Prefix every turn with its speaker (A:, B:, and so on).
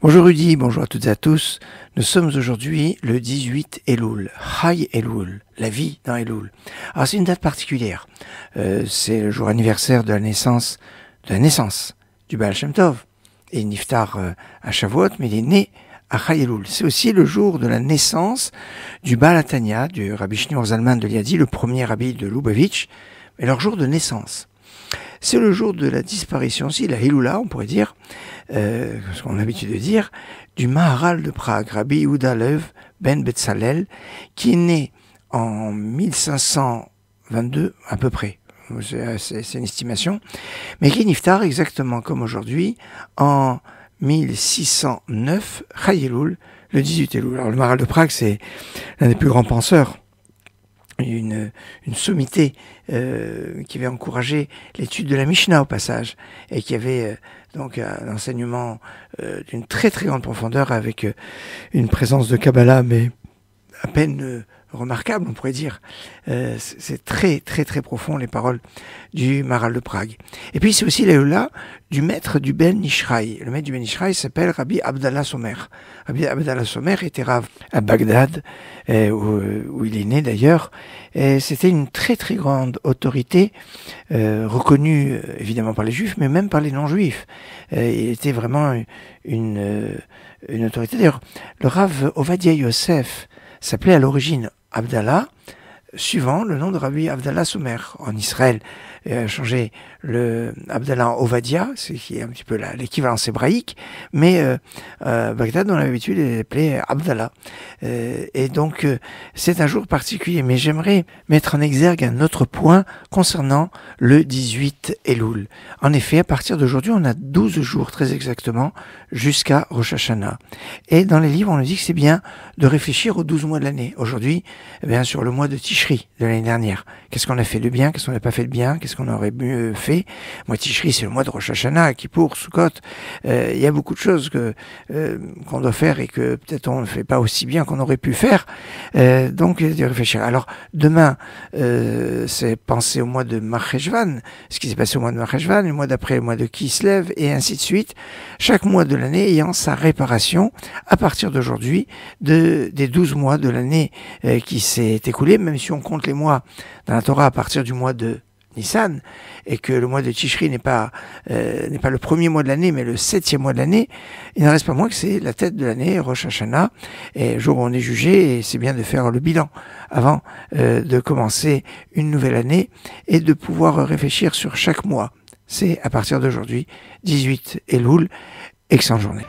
A: Bonjour Rudy, bonjour à toutes et à tous. Nous sommes aujourd'hui le 18 Elul, Chai Elul, la vie dans Elul. Alors c'est une date particulière. C'est le jour anniversaire de la naissance du Baal Shem Tov. Et il niftar à Shavuot, mais il est né à Chai Elul. C'est aussi le jour de la naissance du Baal HaTanya, du Rabbi Shneur Zalman de Liadi, le premier rabbi de Lubavitch, et leur jour de naissance. C'est le jour de la disparition aussi, la Hilula, on pourrait dire, ce qu'on a l'habitude de dire, du Maharal de Prague, Rabbi Yehuda Lev ben Betzalel, qui est né en 1522 à peu près, c'est une estimation, mais qui est niftar exactement comme aujourd'hui, en 1609, Chai Elul, le 18 Elul. Alors le Maharal de Prague, c'est l'un des plus grands penseurs, une sommité qui avait encouragé l'étude de la Mishnah au passage, et qui avait donc un enseignement d'une très très grande profondeur, avec une présence de Kabbalah, mais à peine remarquable, on pourrait dire. C'est très très très profond, les paroles du Maharal de Prague. Et puis c'est aussi là du maître du Ben Ishraï. Le maître du Ben Ishraï s'appelle Rabbi Abdallah Somer. Rabbi Abdallah Somer était rav à Bagdad, où il est né d'ailleurs. Et c'était une très très grande autorité, reconnue évidemment par les juifs, mais même par les non-juifs. Il était vraiment une autorité. D'ailleurs, le rav Ovadia Yosef s'appelait à l'origine Abdallah, suivant le nom de Rabbi Abdallah Somer. En Israël, il a changé le Abdallah en Ovadia, ce qui est un petit peu l'équivalence hébraïque, mais Bagdad, on a l'habitude de l'appeler Abdallah. Et donc, c'est un jour particulier, mais j'aimerais mettre en exergue un autre point concernant le 18 Elul. En effet, à partir d'aujourd'hui, on a 12 jours, très exactement, jusqu'à Rosh Hashanah. Et dans les livres, on nous dit que c'est bien de réfléchir aux 12 mois de l'année. Aujourd'hui, eh bien, sur le mois de Tishri de l'année dernière. Qu'est-ce qu'on a fait de bien? Qu'est-ce qu'on n'a pas fait de bien? Qu'est-ce qu'on aurait mieux fait? Moi, Tishri, c'est le mois de Rosh Hashanah, Kippour, Sukkot. Il y a beaucoup de choses qu'on doit faire et que peut-être on ne fait pas aussi bien qu'on aurait pu faire. Donc, de réfléchir. Alors, demain, c'est penser au mois de Marcheshvan, ce qui s'est passé au mois de Marcheshvan, le mois d'après, le mois de Kislev, et ainsi de suite. Chaque mois de l'année ayant sa réparation à partir d'aujourd'hui des 12 mois de l'année qui s'est écoulé, même si on compte les mois dans la Torah à partir du mois de Nissan, et que le mois de Tishri n'est pas le premier mois de l'année, mais le 7e mois de l'année, il n'en reste pas moins que c'est la tête de l'année, Rosh Hashanah, et le jour où on est jugé, et c'est bien de faire le bilan avant de commencer une nouvelle année, et de pouvoir réfléchir sur chaque mois. C'est à partir d'aujourd'hui, 18 Elul, excellente journée.